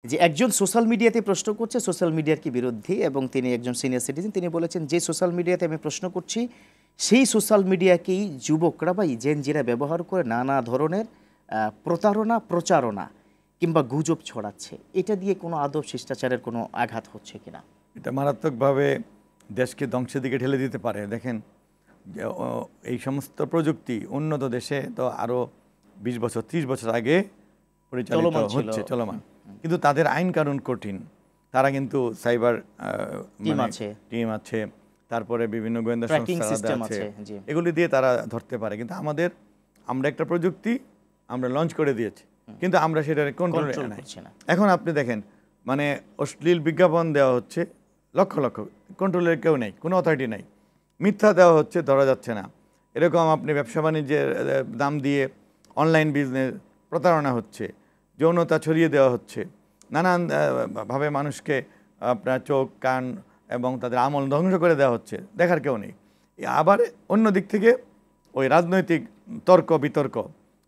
যে একজন সোশ্যাল মিডিয়াতে প্রশ্ন করছে সোশ্যাল মিডিয়ার কি বিরোধী এবং তিনি একজন সিনিয়র সিটিজেন, তিনি বলেছেন যে সোশ্যাল মিডিয়াতে আমি প্রশ্ন করছি সেই সোশ্যাল মিডিয়াকেই যুবকরা বা জেনজিরা ব্যবহার করে নানা ধরনের প্রতারণা, প্রচারণা কিংবা গুজব ছড়াচ্ছে। এটা দিয়ে কোনো আদব শিষ্টাচারের কোনো আঘাত হচ্ছে কিনা? এটা মারাত্মকভাবে দেশকে ধ্বংসের দিকে ঠেলে দিতে পারে। দেখেন, এই সমস্ত প্রযুক্তি উন্নত দেশে তো আরও 20 বছর 30 বছর আগে পরিচালিত হচ্ছে, চলমান, কিন্তু তাদের আইন কানুন কঠিন। তারা কিন্তু সাইবার টিম আছে, তারপরে বিভিন্ন গোয়েন্দা সংস্থা আছে, এগুলি দিয়ে তারা ধরতে পারে। কিন্তু আমরা একটা প্রযুক্তি আমরা লঞ্চ করে দিয়েছি, কিন্তু আমরা সেটা কন্ট্রোল করছি না। এখন আপনি দেখেন, মানে অশ্লীল বিজ্ঞাপন দেওয়া হচ্ছে লক্ষ লক্ষ, কন্ট্রোলের কেউ নেই, কোনো অথরিটি নাই। মিথ্যা দেওয়া হচ্ছে, ধরা যাচ্ছে না। এরকম আপনি ব্যবসা বাণিজ্যের দাম দিয়ে অনলাইন বিজনেস প্রতারণা হচ্ছে, যৌনতা ছড়িয়ে দেওয়া হচ্ছে, নানান ভাবে মানুষকে আপনার চোখ, কান এবং তাদের আমল ধ্বংস করে দেওয়া হচ্ছে, দেখার কেউ নেই। আবার অন্য দিক থেকে ওই রাজনৈতিক তর্ক বিতর্ক,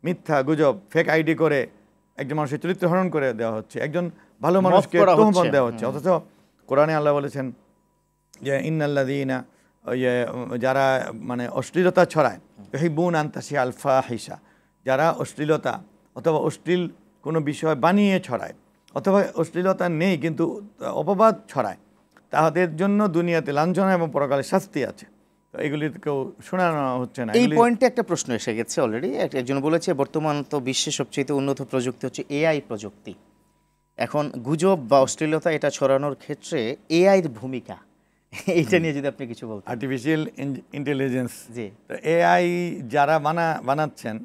মিথ্যা গুজব, ফেক আইডি করে একজন মানুষের চরিত্র হরণ করে দেওয়া হচ্ছে, একজন ভালো মানুষকে তোহমত দেওয়া হচ্ছে। অথচ কোরআনে আল্লাহ বলেছেন যে ইন্নাল্লাযীনা, যারা মানে অশ্লীলতা ছড়ায়, ইউহিব্বুনা আন তাশিআল ফাহিশা, যারা অশ্লীলতা অথবা অশ্লীল কোনো বিষয় বানিয়ে ছড়ায় অথবা অশ্লীলতা নেই কিন্তু অপবাদ ছড়ায়, তাদের জন্য দুনিয়াতে লাঞ্ছনা এবং পরকালে শাস্তি আছে। তো এগুলি কেউ শোনানো হচ্ছে না। এই পয়েন্টে একটা প্রশ্ন এসে গেছে অলরেডি। একজন বলেছে বর্তমান তো বিশ্বের সবচেয়ে উন্নত প্রযুক্তি হচ্ছে এআই প্রযুক্তি। এখন গুজব বা অশ্লীলতা এটা ছড়ানোর ক্ষেত্রে এআইয়ের ভূমিকা, এইটা নিয়ে যদি আপনি কিছু বলতেন। আর্টিফিশিয়াল ইন্টেলিজেন্স, জি, তো এআই যারা বানাচ্ছেন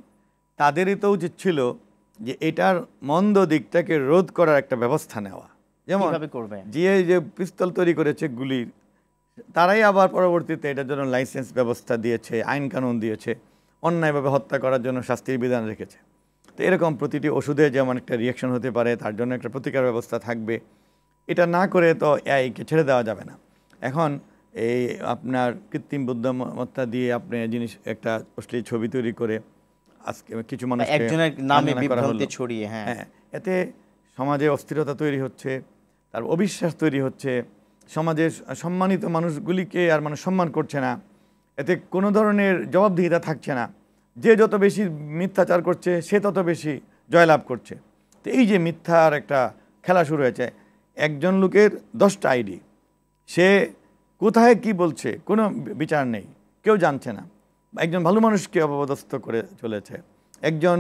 তাদেরই তো উচিত ছিল যে এটার মন্দ দিকটাকে রোধ করার একটা ব্যবস্থা নেওয়া। যেমন যে পিস্তল তৈরি করেছে গুলির, তারাই আবার পরবর্তীতে এটার জন্য লাইসেন্স ব্যবস্থা দিয়েছে, আইন কানুন দিয়েছে, অন্যায়ভাবে হত্যা করার জন্য শাস্তির বিধান রেখেছে। তো এরকম প্রতিটি ওষুধে যেমন একটা রিয়াকশন হতে পারে, তার জন্য একটা প্রতিকার ব্যবস্থা থাকবে। এটা না করে তো এআইকে ছেড়ে দেওয়া যাবে না। এখন এই আপনার কৃত্রিম বুদ্ধিমত্তা দিয়ে আপনি একটা অশ্লীল ছবি তৈরি করে আজকে কিছু মানুষ একজনের নামে বিভ্রান্তি ছড়িয়ে, হ্যাঁ, এতে সমাজে অস্থিরতা তৈরি হচ্ছে, তার অবিশ্বাস তৈরি হচ্ছে, সমাজের সম্মানিত মানুষগুলিকে আর মানুষ সম্মান করছে না, এতে কোনো ধরনের জবাবদিহিতা থাকছে না। যে যত বেশি মিথ্যাচার করছে সে তত বেশি জয়লাভ করছে। তো এই যে মিথ্যার একটা খেলা শুরু হয়েছে, একজন লোকের 10টা আইডি, সে কোথায় কি বলছে কোনো বিচার নেই, কেউ জানছে না। একজন ভালো মানুষকে অপদস্থ করে চলেছে, একজন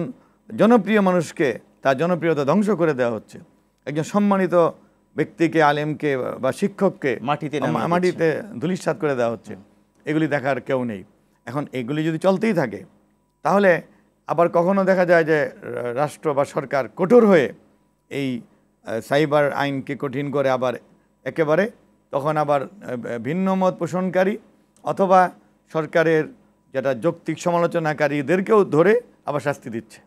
জনপ্রিয় মানুষকে তার জনপ্রিয়তা ধ্বংস করে দেওয়া হচ্ছে, একজন সম্মানিত ব্যক্তিকে, আলেমকে বা শিক্ষককে মাটিতে ধূলিসাৎ করে দেওয়া হচ্ছে। এগুলি দেখার কেউ নেই। এখন এগুলি যদি চলতেই থাকে তাহলে আবার কখনো দেখা যায় যে রাষ্ট্র বা সরকার কঠোর হয়ে এই সাইবার আইনকে কঠিন করে আবার একেবারে তখন আবার ভিন্ন মত পোষণকারী অথবা সরকারের যেটা যৌক্তিক সমালোচনাকারীদেরকেও ধরে আবার শাস্তি দিচ্ছে।